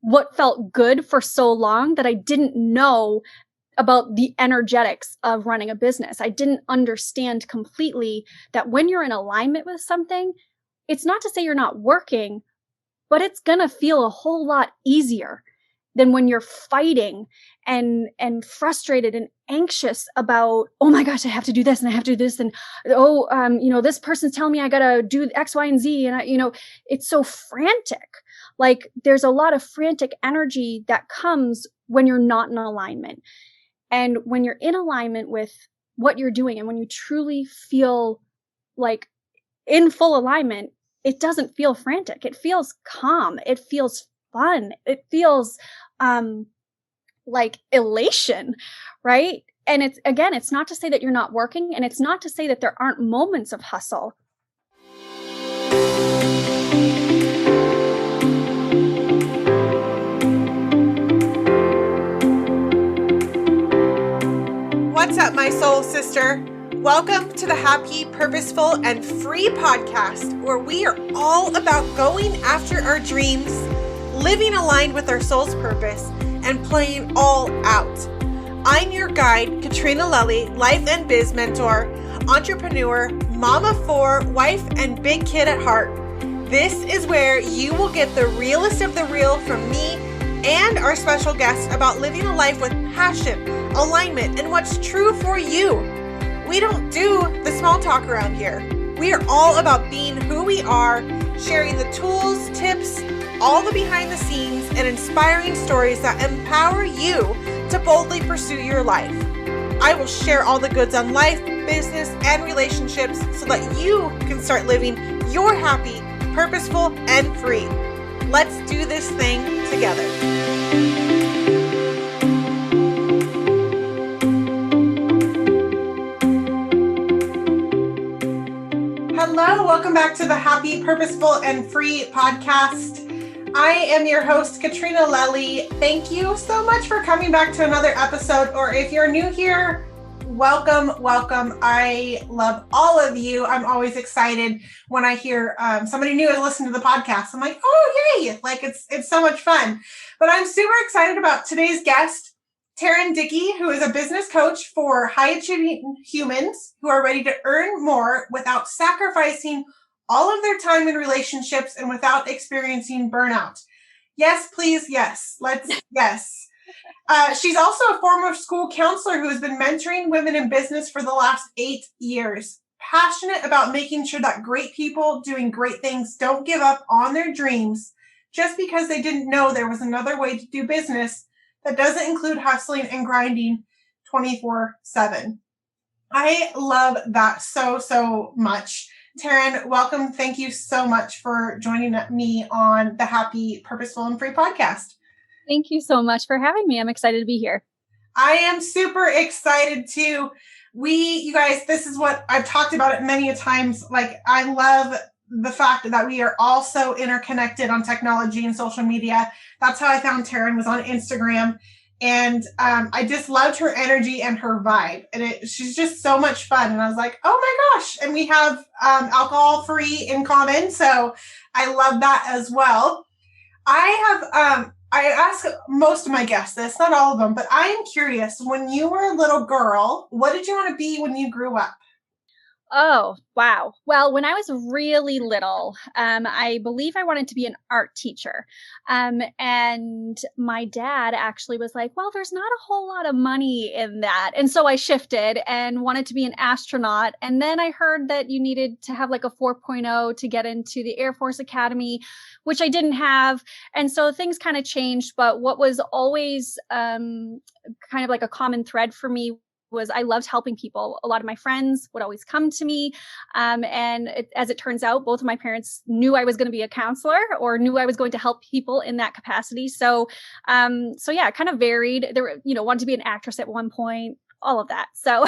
what felt good for so long that I didn't know about the energetics of running a business. I didn't understand completely that when you're in alignment with something, it's not to say you're not working, but it's going to feel a whole lot easier than when you're fighting and frustrated and anxious about, oh my gosh, I have to do this and I have to do this. And, this person's telling me I got to do X, Y, and Z. And it's so frantic. Like there's a lot of frantic energy that comes when you're not in alignment. And when you're in alignment with what you're doing and when you truly feel like in full alignment, it doesn't feel frantic. It feels calm. It feels fun. It feels like elation, right? And it's not to say that you're not working, and it's not to say that there aren't moments of hustle. What's up, my soul sister? Welcome to the Happy, Purposeful, and Free podcast, where we are all about going after our dreams, living aligned with our soul's purpose, and playing all out. I'm your guide, Katrina Lelly, life and biz mentor, entrepreneur, mama of four, wife, and big kid at heart. This is where you will get the realest of the real from me and our special guests about living a life with passion, alignment, and what's true for you. We don't do the small talk around here. We are all about being who we are, sharing the tools, tips, all the behind the scenes, and inspiring stories that empower you to boldly pursue your life. I will share all the goods on life, business, and relationships so that you can start living your happy, purposeful, and free. Let's do this thing together. Hello, welcome back to the Happy, Purposeful, and Free podcast. I am your host, Katrina Lelly. Thank you so much for coming back to another episode, or if you're new here, welcome. I love all of you. I'm always excited when I hear somebody new has listened to the podcast. I'm like, oh, yay. Like it's so much fun. But I'm super excited about today's guest, Taryn Dickey, who is a business coach for high-achieving humans who are ready to earn more without sacrificing all of their time in relationships and without experiencing burnout. Yes, please, yes. Yes. She's also a former school counselor who has been mentoring women in business for the last 8 years. Passionate about making sure that great people doing great things don't give up on their dreams just because they didn't know there was another way to do business that doesn't include hustling and grinding 24/7. I love that so much. Taryn, welcome. Thank you so much for joining me on the Happy, Purposeful, and Free podcast. Thank you so much for having me. I'm excited to be here. I am super excited too. You guys, this is what I've talked about it many a times. Like, I love the fact that we are all so interconnected on technology and social media. That's how I found Taryn, was on Instagram. And I just loved her energy and her vibe. And she's just so much fun. And I was like, oh my gosh. And we have alcohol free in common. So I love that as well. I ask most of my guests this, not all of them, but I am curious, when you were a little girl, what did you want to be when you grew up? Oh, wow. Well, when I was really little, I believe I wanted to be an art teacher. And my dad actually was like, well, there's not a whole lot of money in that. And so I shifted and wanted to be an astronaut. And then I heard that you needed to have like a 4.0 to get into the Air Force Academy, which I didn't have. And so things kind of changed. But what was always kind of like a common thread for me was I loved helping people. A lot of my friends would always come to me. As it turns out, both of my parents knew I was going to be a counselor or knew I was going to help people in that capacity. So yeah, it kind of varied. There were, wanted to be an actress at one point, all of that. So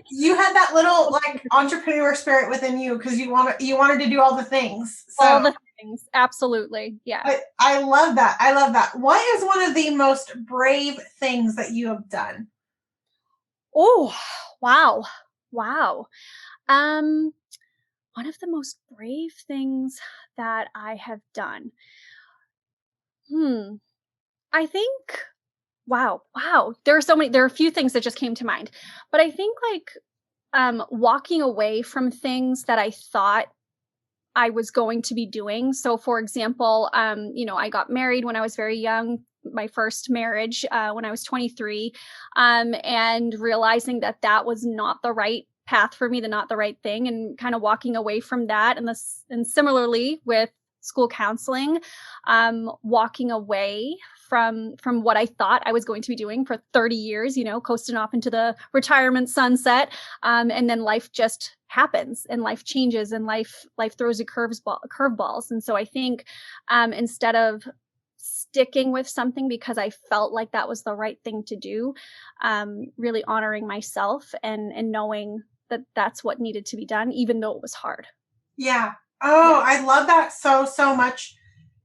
you had that little like entrepreneur spirit within you because you wanted to do all the things. So. All the things. Absolutely. Yeah. I love that. I love that. What is one of the most brave things that you have done? Oh, wow. One of the most brave things that I have done. I think, wow. There are a few things that just came to mind, but I think like, walking away from things that I thought I was going to be doing. So for example, I got married when I was very young, my first marriage, when I was 23, and realizing that that was not the right path for me, not the right thing, and kind of walking away from that. And similarly with school counseling, walking away from what I thought I was going to be doing for 30 years, coasting off into the retirement sunset. And then life just happens and life changes and life throws you curveballs. And so I think, instead of sticking with something because I felt like that was the right thing to do, really honoring myself and knowing that that's what needed to be done, even though it was hard. Yeah. Oh, yeah. I love that so much,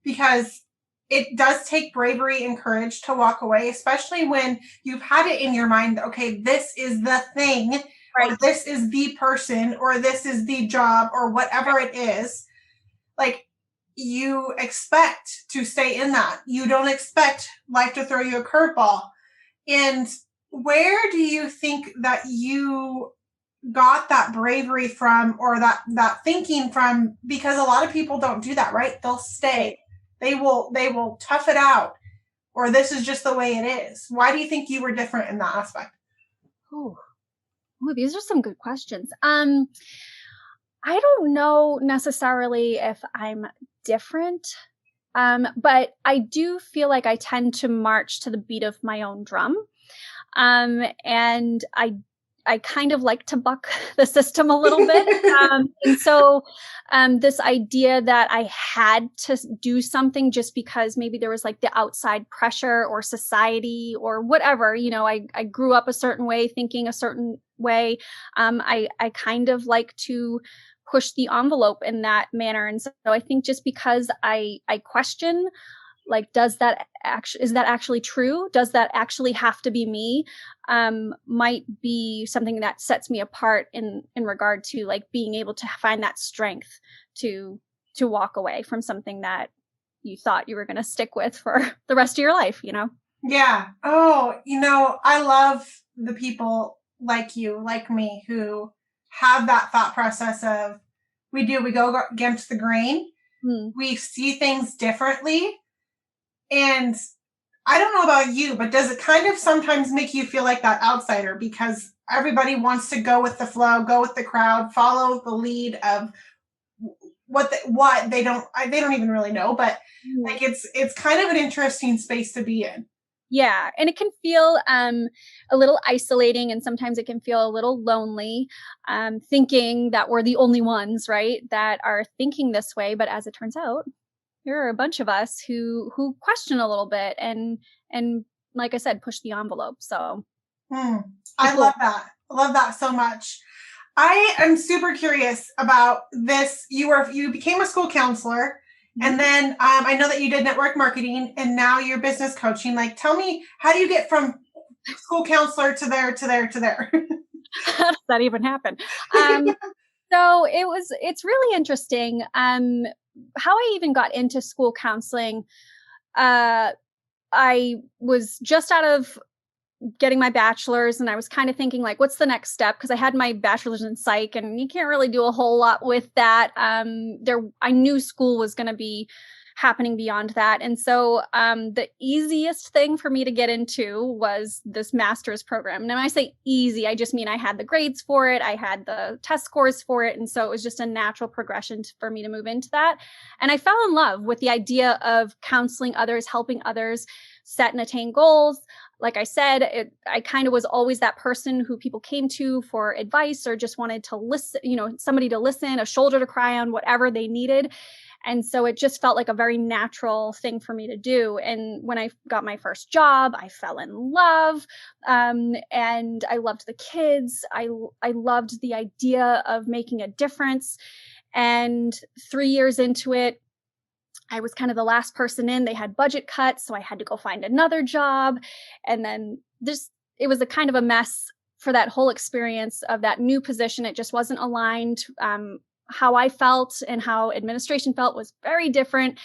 because it does take bravery and courage to walk away, especially when you've had it in your mind, okay, this is the thing, right, or this is the person, or this is the job, or whatever right. It is. Like, you expect to stay in that. You don't expect life to throw you a curveball. And where do you think that you got that bravery from, or that thinking from? Because a lot of people don't do that, right? They'll stay. They will tough it out, or this is just the way it is. Why do you think you were different in that aspect? Oh, these are some good questions. I don't know necessarily if I'm different, but I do feel like I tend to march to the beat of my own drum. And I kind of like to buck the system a little bit. And so this idea that I had to do something just because maybe there was like the outside pressure or society or whatever, I grew up a certain way, thinking a certain way. I kind of like to push the envelope in that manner. And so I think just because I question, like, is that actually true? Does that actually have to be me? Might be something that sets me apart in regard to like being able to find that strength to walk away from something that you thought you were going to stick with for the rest of your life, Yeah. Oh, I love the people like you, like me, who have that thought process of, we go against the grain. We see things differently. And I don't know about you, but does it kind of sometimes make you feel like that outsider, because everybody wants to go with the flow, go with the crowd, follow the lead of what they don't even really know, but like it's kind of an interesting space to be in. Yeah, and it can feel a little isolating, and sometimes it can feel a little lonely, thinking that we're the only ones, right, that are thinking this way. But as it turns out, there are a bunch of us who question a little bit and like I said, push the envelope. So I love that. I love that so much. I am super curious about this. You became a school counselor, and then I know that you did network marketing, and now you're business coaching. Like, tell me, how do you get from school counselor to there to there to there? How does that even happen? So it's really interesting. How I even got into school counseling, I was just out of getting my bachelor's, and I was kind of thinking like, what's the next step? Because I had my bachelor's in psych, and you can't really do a whole lot with that. I knew school was going to be happening beyond that. And so the easiest thing for me to get into was this master's program. And when I say easy, I just mean I had the grades for it. I had the test scores for it. And so it was just a natural progression for me to move into that. And I fell in love with the idea of counseling others, helping others set and attain goals. Like I said, I kind of was always that person who people came to for advice or just wanted to listen, somebody to listen, a shoulder to cry on, whatever they needed. And so it just felt like a very natural thing for me to do. And when I got my first job, I fell in love. And I loved the kids. I loved the idea of making a difference. And 3 years into it, I was kind of the last person in. They had budget cuts, so I had to go find another job. And then it was a kind of a mess for that whole experience of that new position. It just wasn't aligned. How I felt and how administration felt was very different.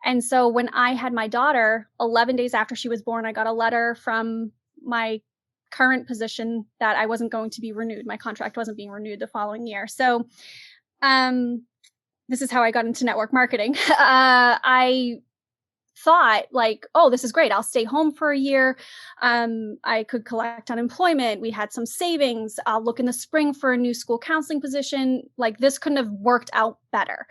And so when I had my daughter, 11 days after she was born, I got a letter from my current position that I wasn't going to be renewed. My contract wasn't being renewed the following year. So, this is how I got into network marketing. I thought like, oh, this is great. I'll stay home for a year. I could collect unemployment. We had some savings. I'll look in the spring for a new school counseling position. Like this couldn't have worked out better.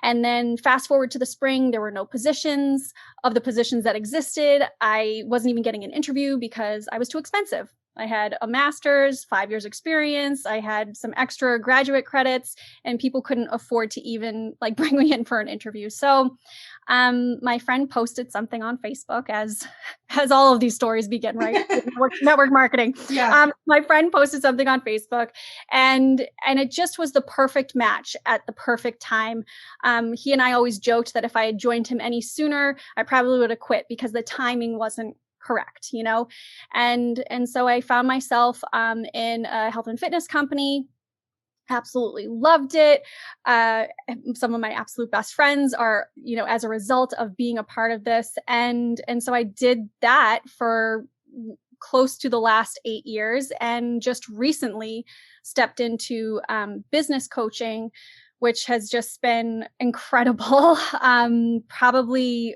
And then fast forward to the spring, there were no positions. Of the positions that existed, I wasn't even getting an interview because I was too expensive. I had a master's, 5 years experience. I had some extra graduate credits, and people couldn't afford to even like bring me in for an interview. So my friend posted something on Facebook, as all of these stories begin, right? Network marketing. Yeah. My friend posted something on Facebook, and it just was the perfect match at the perfect time. He and I always joked that if I had joined him any sooner, I probably would have quit because the timing wasn't correct, you know? And so I found myself in a health and fitness company. Absolutely loved it. Some of my absolute best friends are, you know, as a result of being a part of this. And so I did that for close to the last 8 years, and just recently stepped into business coaching, which has just been incredible. Probably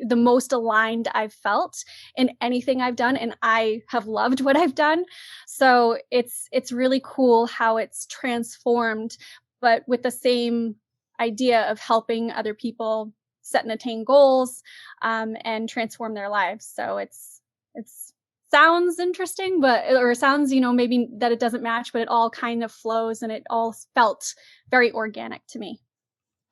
the most aligned I've felt in anything I've done, and I have loved what I've done. So it's really cool how it's transformed, but with the same idea of helping other people set and attain goals, and transform their lives. So it's sounds interesting, or sounds, you know, maybe that it doesn't match, but it all kind of flows, and it all felt very organic to me.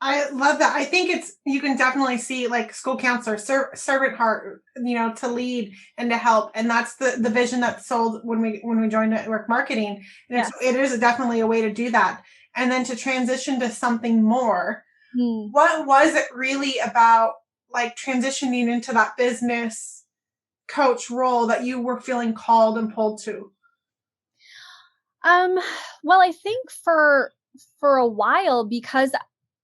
I love that. I think you can definitely see like school counselor, servant heart, you know, to lead and to help. And that's the vision that's sold when we joined network marketing. And it is definitely a way to do that. And then to transition to something more. What was it really about like transitioning into that business coach role that you were feeling called and pulled to? Well, I think for a while, because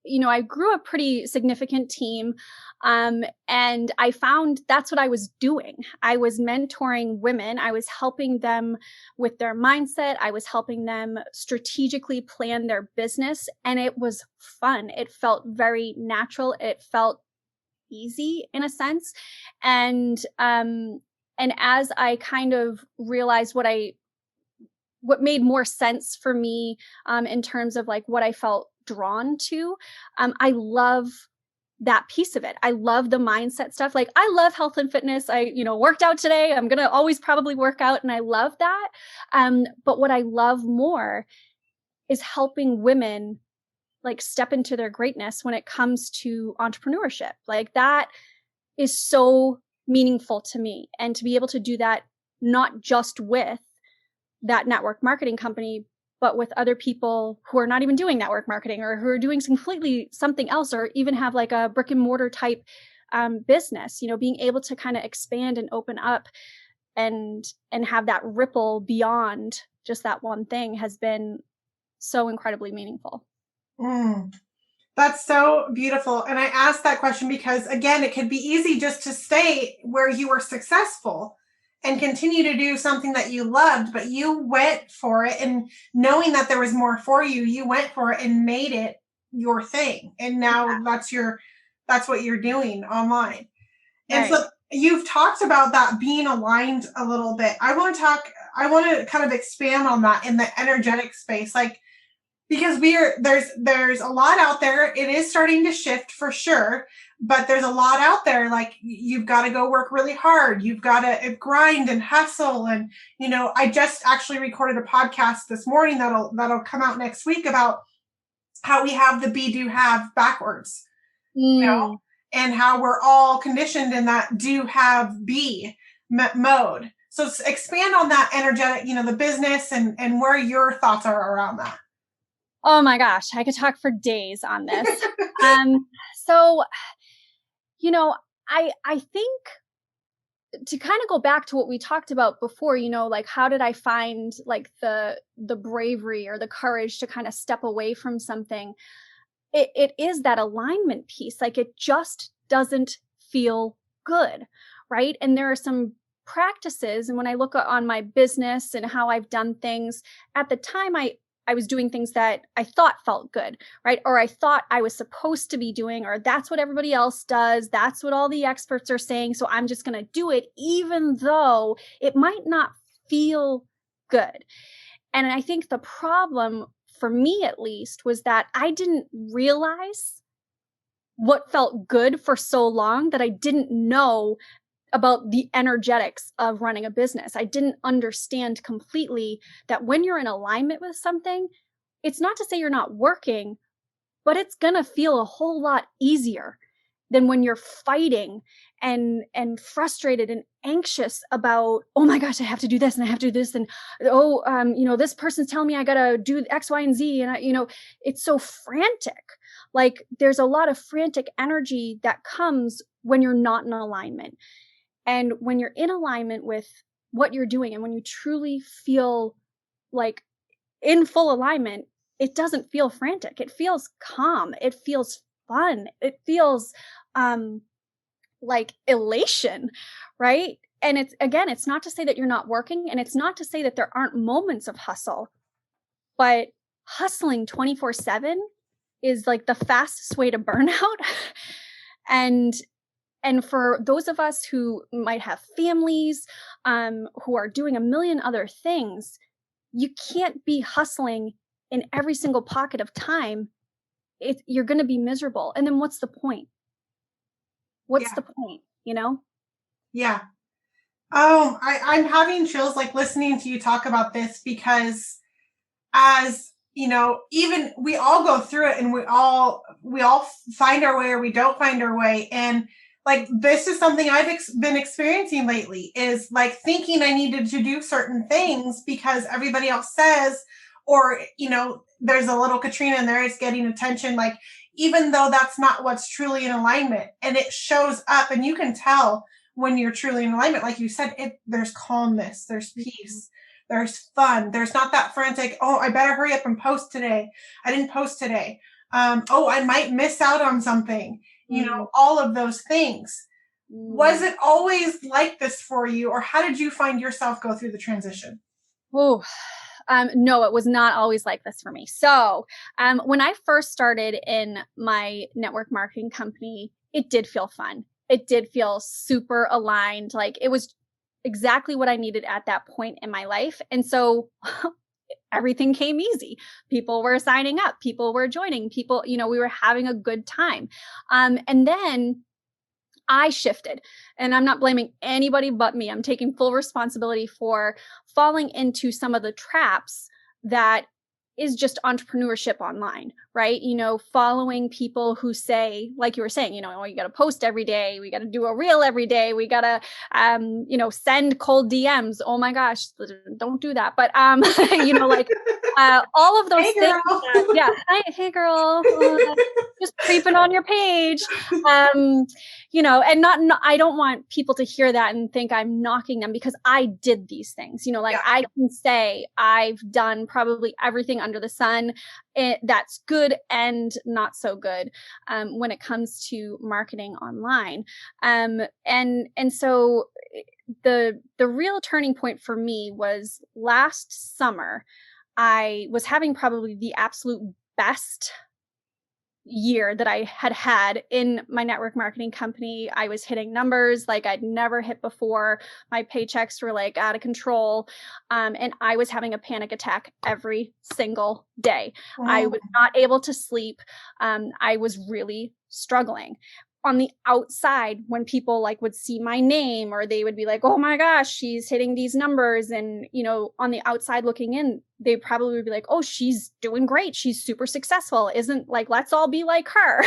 you know, I grew a pretty significant team. And I found that's what I was doing. I was mentoring women. I was helping them with their mindset. I was helping them strategically plan their business. And it was fun. It felt very natural. It felt easy in a sense. And as I kind of realized what made more sense for me, in terms of like what I felt drawn to. I love that piece of it. I love the mindset stuff. Like I love health and fitness. I, you know, worked out today. I'm going to always probably work out, and I love that. But what I love more is helping women like step into their greatness when it comes to entrepreneurship. Like that is so meaningful to me. And to be able to do that, not just with that network marketing company, but with other people who are not even doing network marketing, or who are doing completely something else, or even have like a brick and mortar type business, you know, being able to kind of expand and open up and have that ripple beyond just that one thing has been so incredibly meaningful. That's so beautiful. And I asked that question because, again, it could be easy just to stay where you were successful and continue to do something that you loved, but you went for it, and knowing that there was more for you, you went for it and made it your thing. And now that's what you're doing online. And so you've talked about that being aligned a little bit. I want to kind of expand on that in the energetic space. Like, because there's a lot out there. It is starting to shift for sure, but there's a lot out there. Like you've got to go work really hard. You've got to grind and hustle. And, you know, I just actually recorded a podcast this morning that'll come out next week about how we have the be, do, have backwards, you know, and how we're all conditioned in that do, have, be mode. So expand on that energetic, you know, the business and where your thoughts are around that. Oh my gosh, I could talk for days on this. So, you know, I think to kind of go back to what we talked about before, you know, like how did I find like the bravery or the courage to kind of step away from something? It is that alignment piece. Like it just doesn't feel good, right? And there are some practices. And when I look on my business and how I've done things, at the time I was doing things that I thought felt good, right? Or I thought I was supposed to be doing, or that's what everybody else does. That's what all the experts are saying. So I'm just going to do it, even though it might not feel good. And I think the problem for me, at least, was that I didn't realize what felt good for so long that I didn't know about the energetics of running a business. I didn't understand completely that when you're in alignment with something, it's not to say you're not working, but it's going to feel a whole lot easier than when you're fighting and frustrated and anxious about, oh my gosh, I have to do this and I have to do this. And, this person's telling me I got to do X, Y, and Z. And, it's so frantic. Like there's a lot of frantic energy that comes when you're not in alignment. And when you're in alignment with what you're doing and when you truly feel like in full alignment, it doesn't feel frantic. It feels calm. It feels fun. It feels like elation, right? And it's not to say that you're not working, and it's not to say that there aren't moments of hustle, but hustling 24/7 is like the fastest way to burnout. And for those of us who might have families, who are doing a million other things, you can't be hustling in every single pocket of time. You're going to be miserable. And then what's the point? What's the point, Yeah. Oh, I'm having chills like listening to you talk about this, because as even we all go through it, and we all find our way, or we don't find our way. And like, this is something I've been experiencing lately, is like thinking I needed to do certain things because everybody else says, or, there's a little Katrina in there, it's getting attention, like, even though that's not what's truly in alignment. And it shows up, and you can tell when you're truly in alignment. Like you said, there's calmness, there's peace, there's fun. There's not that frantic, oh, I better hurry up and post today. I didn't post today. Oh, I might miss out on something. All of those things. Was it always like this for you, or how did you find yourself go through the transition? Oh, no, it was not always like this for me. So, when I first started in my network marketing company, it did feel fun. It did feel super aligned. Like it was exactly what I needed at that point in my life. And so everything came easy. People were signing up, people were joining, we were having a good time. And then I shifted, and I'm not blaming anybody but me. I'm taking full responsibility for falling into some of the traps that is just entrepreneurship online, right? Following people who say, like you were saying, oh, you got to post every day. We got to do a reel every day. We got to, send cold DMs. Oh my gosh, don't do that. But, all of those hey, things. Girl. Hey girl, just creeping on your page. And I don't want people to hear that and think I'm knocking them, because I did these things, I can say I've done probably everything under the sun that's good and not so good when it comes to marketing online. And so the real turning point for me was last summer. I was having probably the absolute best year that I had in my network marketing company. I was hitting numbers like I'd never hit before. My paychecks were like out of control. And I was having a panic attack every single day. Oh. I was not able to sleep. I was really struggling. On the outside, when people would see my name, or they would be like, oh my gosh, she's hitting these numbers. And, on the outside looking in, they probably would be like, oh, she's doing great. She's super successful. Let's all be like her.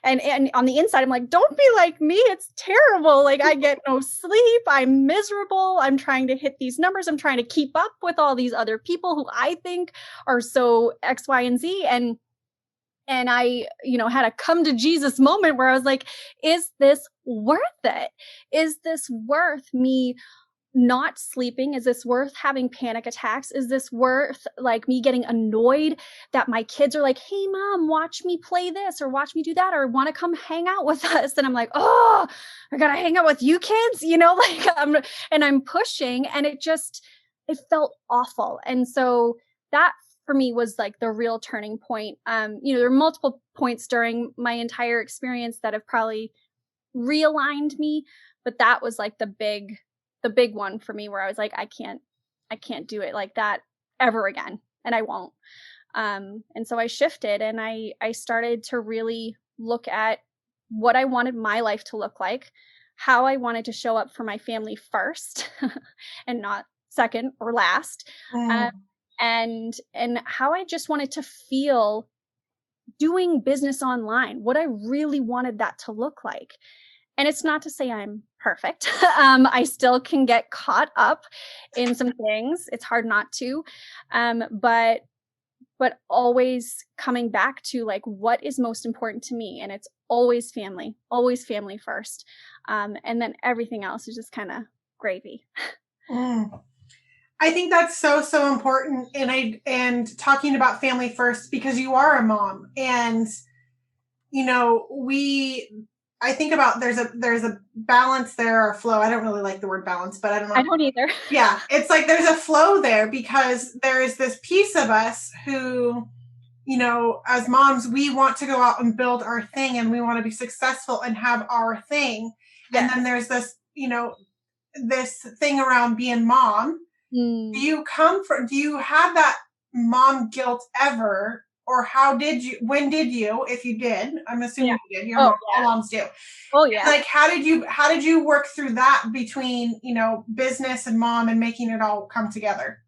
and on the inside, I'm like, don't be like me. It's terrible. I get no sleep. I'm miserable. I'm trying to hit these numbers. I'm trying to keep up with all these other people who I think are so X, Y, and Z. And I, had a come to Jesus moment where I was like, is this worth it? Is this worth me not sleeping? Is this worth having panic attacks? Is this worth like me getting annoyed that my kids are like, hey mom, watch me play this or watch me do that, or want to come hang out with us? And I'm like, oh, I gotta hang out with you kids, like I'm pushing, and it felt awful. And so that for me was like the real turning point. There are multiple points during my entire experience that have probably realigned me, but that was like the big one for me, where I was like, I can't do it like that ever again, and I won't. And so I shifted, and I started to really look at what I wanted my life to look like, how I wanted to show up for my family first and not second or last. And how I just wanted to feel doing business online, what I really wanted that to look like. And it's not to say I'm perfect. I still can get caught up in some things. It's hard not to. But always coming back to like, what is most important to me? And it's always family first. And then everything else is just kind of gravy. I think that's so, so important. And talking about family first, because you are a mom, and, I think about there's a balance there, or flow. I don't really like the word balance, but I don't know. I don't either. Yeah. It's like there's a flow there, because there is this piece of us who, as moms, we want to go out and build our thing, and we want to be successful and have our thing. Yes. And then there's this, this thing around being mom. Do you have that mom guilt ever? Or when did you, if you did, I'm assuming you did, all moms do. Oh yeah. Like, how did you work through that between, business and mom and making it all come together?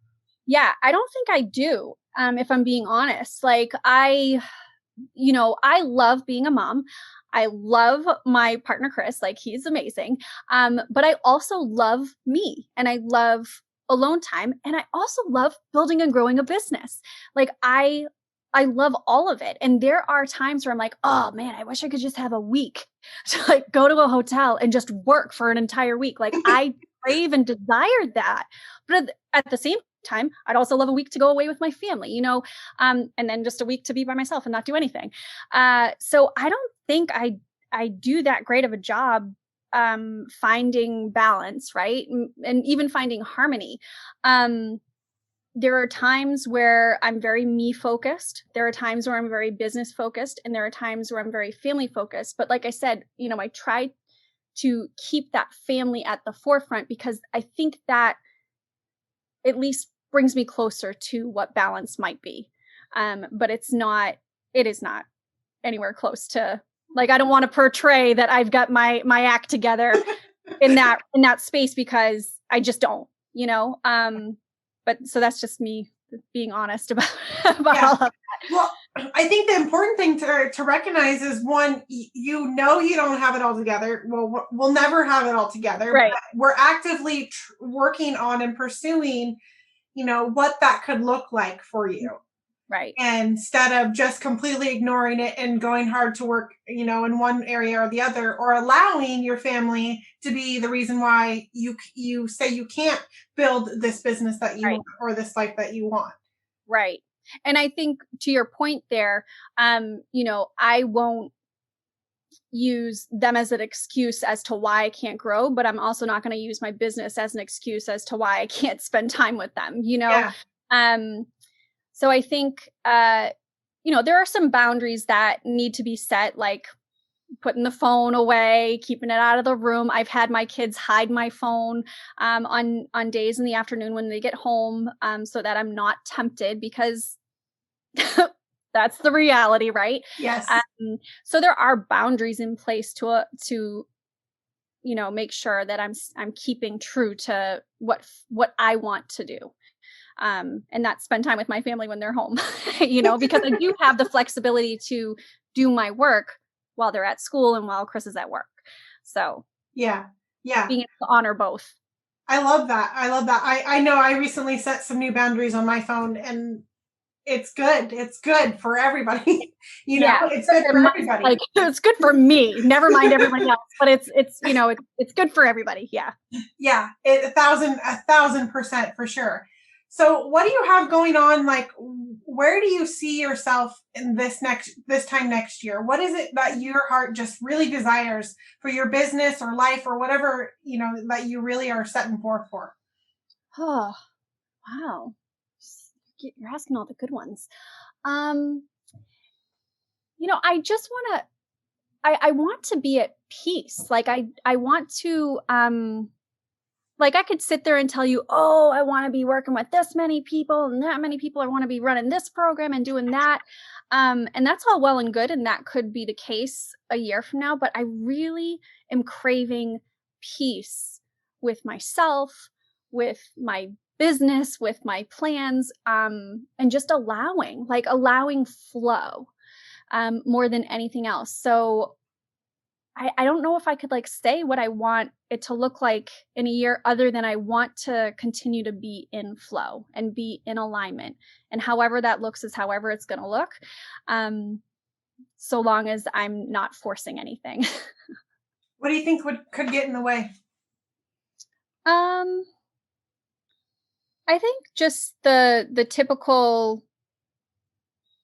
Yeah, I don't think I do. If I'm being honest, like I love being a mom. I love my partner, Chris, like he's amazing. But I also love me, and I love alone time. And I also love building and growing a business. Like I love all of it. And there are times where I'm like, oh man, I wish I could just have a week to like go to a hotel and just work for an entire week. Like I crave and desired that. But at the same time, I'd also love a week to go away with my family, and then just a week to be by myself and not do anything. So I don't think I do that great of a job finding balance, right? And even finding harmony. There are times where I'm very me focused. There are times where I'm very business focused, and there are times where I'm very family focused. But like I said, I try to keep that family at the forefront, because I think that at least brings me closer to what balance might be. But it is not anywhere close to, like, I don't want to portray that I've got my act together in that space, because I just don't, but so that's just me being honest about all of that. Well, I think the important thing to recognize is, one, you don't have it all together. Well, we'll never have it all together. Right. But we're actively working on and pursuing, what that could look like for you. Right. And instead of just completely ignoring it and going hard to work, in one area or the other, or allowing your family to be the reason why you say you can't build this business that you want, or this life that you want. Right. And I think to your point there, I won't use them as an excuse as to why I can't grow, but I'm also not going to use my business as an excuse as to why I can't spend time with them, Yeah. So I think, there are some boundaries that need to be set, like putting the phone away, keeping it out of the room. I've had my kids hide my phone on days in the afternoon when they get home, so that I'm not tempted, because that's the reality, right? Yes. So there are boundaries in place to make sure that I'm keeping true to what I want to do. And not spend time with my family when they're home, because I do have the flexibility to do my work while they're at school and while Chris is at work. So yeah. Being able to honor both. I love that. I know I recently set some new boundaries on my phone, and it's good. It's good for everybody. Yeah, It's good for everybody. like it's good for me. Never mind everybody else, but it's good for everybody. Yeah. Yeah, 1,000% for sure. So what do you have going on? Like, where do you see yourself in this time next year? What is it that your heart just really desires for your business or life or whatever, that you really are setting forth for? Oh, wow. You're asking all the good ones. I just want to, I want to be at peace. Like I want to, like I could sit there and tell you, oh, I want to be working with this many people and that many people. I want to be running this program and doing that. And that's all well and good. And that could be the case a year from now, but I really am craving peace with myself, with my business, with my plans, and just allowing flow, more than anything else. So I don't know if I could say what I want it to look like in a year, other than I want to continue to be in flow and be in alignment. And however that looks is however it's going to look. So long as I'm not forcing anything. What do you think could get in the way? I think just the typical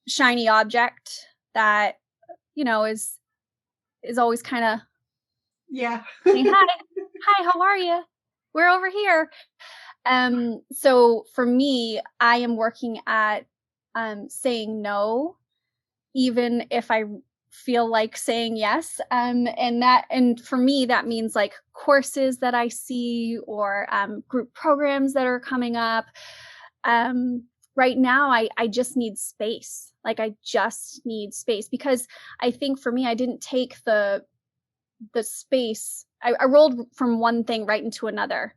shiny object that, is always kind of saying, hi, how are you? We're over here. So for me, I am working at saying no, even if I feel like saying yes. And for me, that means like courses that I see or group programs that are coming up. Right now, I just need space. Like I just need space, because I think for me, I didn't take the space. I rolled from one thing right into another.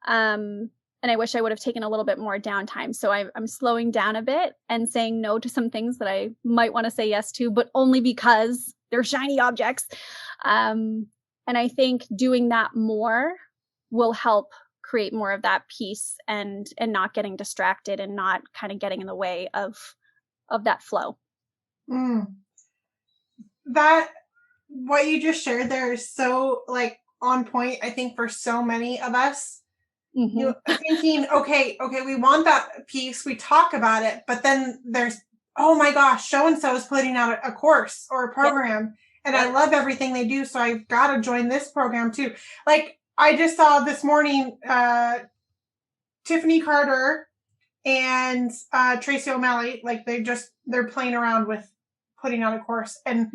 And I wish I would have taken a little bit more downtime. So I'm slowing down a bit and saying no to some things that I might want to say yes to, but only because they're shiny objects. And I think doing that more will help create more of that peace and not getting distracted and not kind of getting in the way of that flow. That what you just shared there is so on point, I think, for so many of us. Mm-hmm. Thinking, okay, we want that piece, we talk about it, but then there's, oh my gosh, so and so is putting out a course or a program, and I love everything they do, so I've got to join this program too. Like I just saw this morning, Tiffany Carter and Tracy O'Malley, they're playing around with putting out a course, and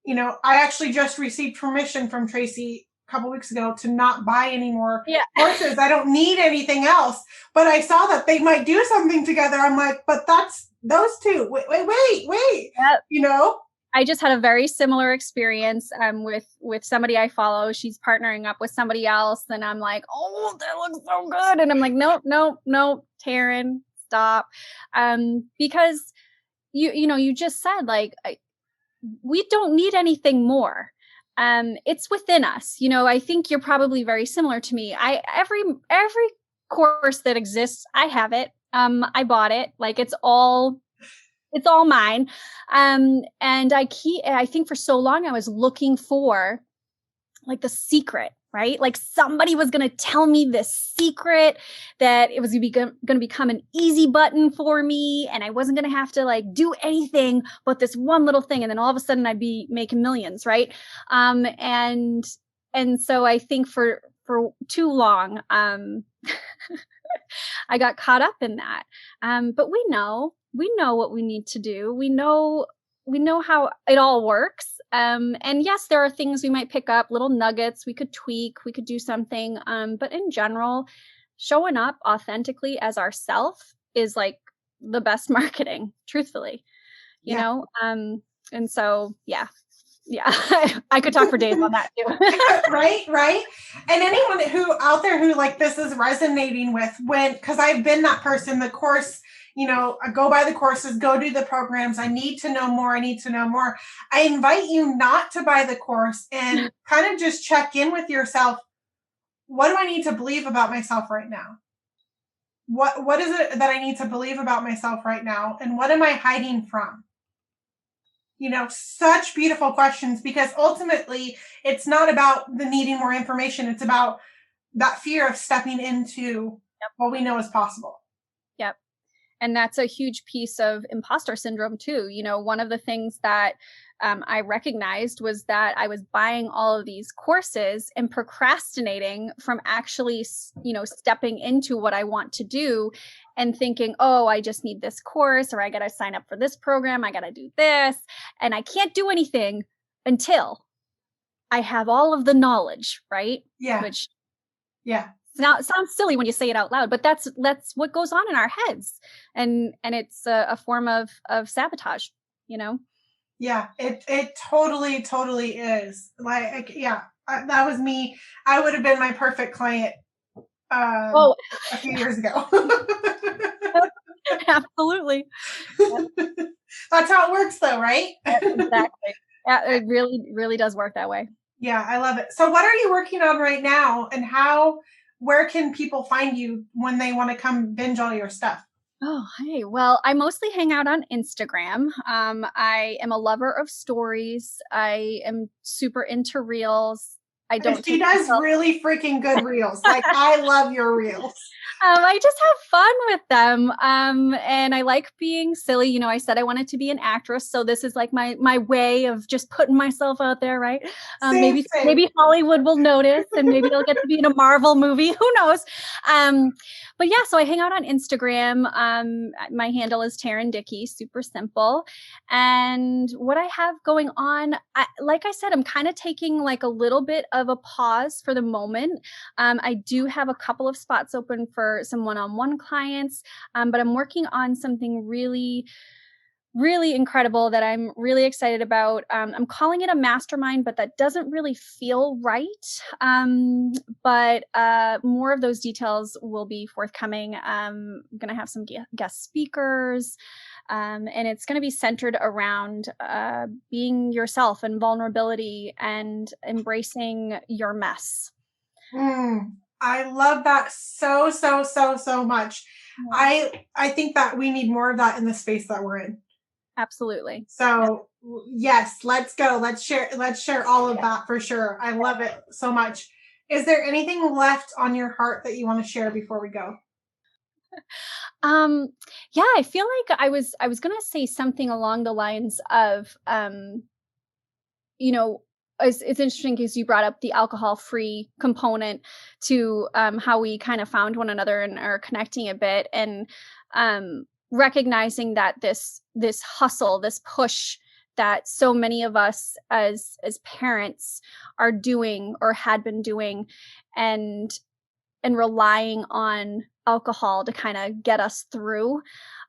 I actually just received permission from Tracy a couple weeks ago to not buy any more courses. I don't need anything else, but I saw that they might do something together. I'm like, but that's those two. Wait. Yep. I just had a very similar experience with somebody I follow. She's partnering up with somebody else, and I'm like, oh, that looks so good. And I'm like, nope, Taryn, stop. Because you just said we don't need anything more. It's within us. I think you're probably very similar to me. Every course that exists, I have it. I bought it. It's all mine. And I think for so long I was looking for the secret, right? Somebody was going to tell me this secret that it was going to become an easy button for me. And I wasn't going to have to do anything but this one little thing. And then all of a sudden I'd be making millions. Right. And so I think for too long, I got caught up in that. But we know what we need to do. We know how it all works. And yes, there are things we might pick up, little nuggets we could tweak, we could do something. But in general, showing up authentically as ourself is the best marketing, truthfully, you know? And so, yeah, I could talk for days on that too. Right. And anyone who out there who this is resonating with, because I've been that person, the course, I go buy the courses, go do the programs. I need to know more. I invite you not to buy the course and kind of just check in with yourself. What do I need to believe about myself right now? what is it that I need to believe about myself right now? And what am I hiding from? Such beautiful questions, because ultimately it's not about the needing more information. It's about that fear of stepping into what we know is possible. Yep. And that's a huge piece of imposter syndrome too. One of the things that I recognized was that I was buying all of these courses and procrastinating from actually, stepping into what I want to do, and thinking, oh, I just need this course, or I got to sign up for this program. I got to do this. And I can't do anything until I have all of the knowledge, right? Yeah. Which, yeah. Now it sounds silly when you say it out loud, but that's what goes on in our heads, and it's a form of sabotage, Yeah, it totally is. Like, yeah, that was me. I would have been my perfect client a few years ago. Absolutely. That's how it works, though, right? Exactly. Yeah, it really does work that way. Yeah, I love it. So what are you working on right now, and where can people find you when they want to come binge all your stuff? Oh, hey. Well, I mostly hang out on Instagram. I am a lover of stories. I am super into reels. She does really freaking good reels. Like, I love your reels. I just have fun with them. And I like being silly. I said I wanted to be an actress, so this is like my way of just putting myself out there, right? Maybe Hollywood will notice, and maybe I'll get to be in a Marvel movie. Who knows? But yeah, so I hang out on Instagram. My handle is Taryn Dickey, super simple. And what I have going on, like I said, I'm kind of taking like a little bit of a pause for the moment. I do have a couple of spots open for some one-on-one clients, but I'm working on something really, really incredible that I'm really excited about. I'm calling it a mastermind, but that doesn't really feel right. But more of those details will be forthcoming. I'm going to have some guest speakers, and it's going to be centered around being yourself and vulnerability and embracing your mess. I love that so much. Yeah. I think that we need more of that in the space that we're in. Absolutely. So yes, let's go. Let's share all of that for sure. I love it so much. Is there anything left on your heart that you want to share before we go? Yeah, I feel like I was going to say something along the lines of, it's interesting because you brought up the alcohol-free component to how we kind of found one another and are connecting a bit, and recognizing that this hustle, this push that so many of us as parents are doing or had been doing, and relying on alcohol to kind of get us through,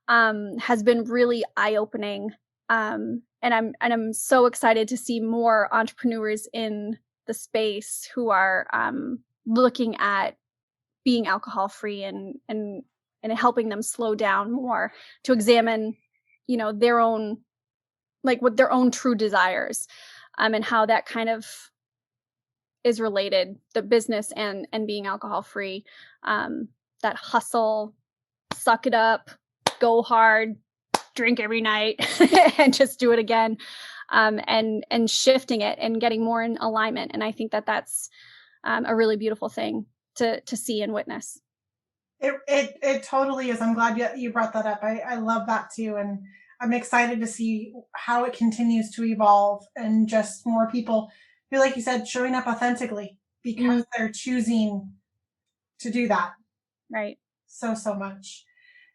has been really eye-opening. And I'm so excited to see more entrepreneurs in the space who are looking at being alcohol free and helping them slow down more to examine, their own, like what their own true desires, and how that kind of is related, the business and being alcohol free, that hustle, suck it up, go hard, drink every night and just do it again, and shifting it and getting more in alignment. And I think that that's a really beautiful thing to see and witness. It totally is. I'm glad you brought that up. I love that too. And I'm excited to see how it continues to evolve, and just more people who, like you said, showing up authentically because they're choosing to do that. Right. So much.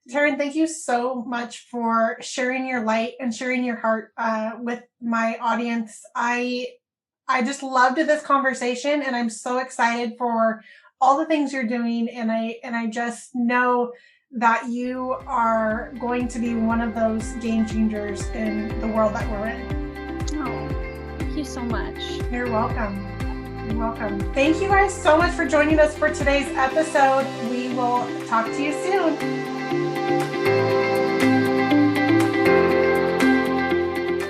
Taryn, thank you so much for sharing your light and sharing your heart with my audience. I just loved this conversation, and I'm so excited for all the things you're doing. And I just know that you are going to be one of those game changers in the world that we're in. Oh, thank you so much. You're welcome. You're welcome. Thank you guys so much for joining us for today's episode. We will talk to you soon.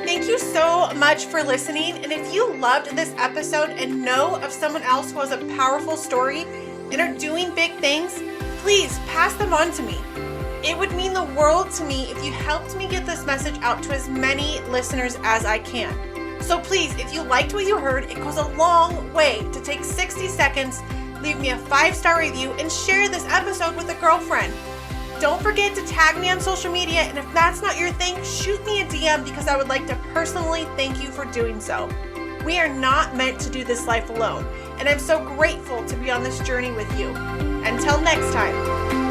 Thank you so much for listening. And if you loved this episode and know of someone else who has a powerful story and are doing big things, please pass them on to me. It would mean the world to me if you helped me get this message out to as many listeners as I can. So please, if you liked what you heard, it goes a long way to take 60 seconds, leave me a 5-star review, and share this episode with a girlfriend. Don't forget to tag me on social media, and if that's not your thing, shoot me a DM because I would like to personally thank you for doing so. We are not meant to do this life alone, and I'm so grateful to be on this journey with you. Until next time.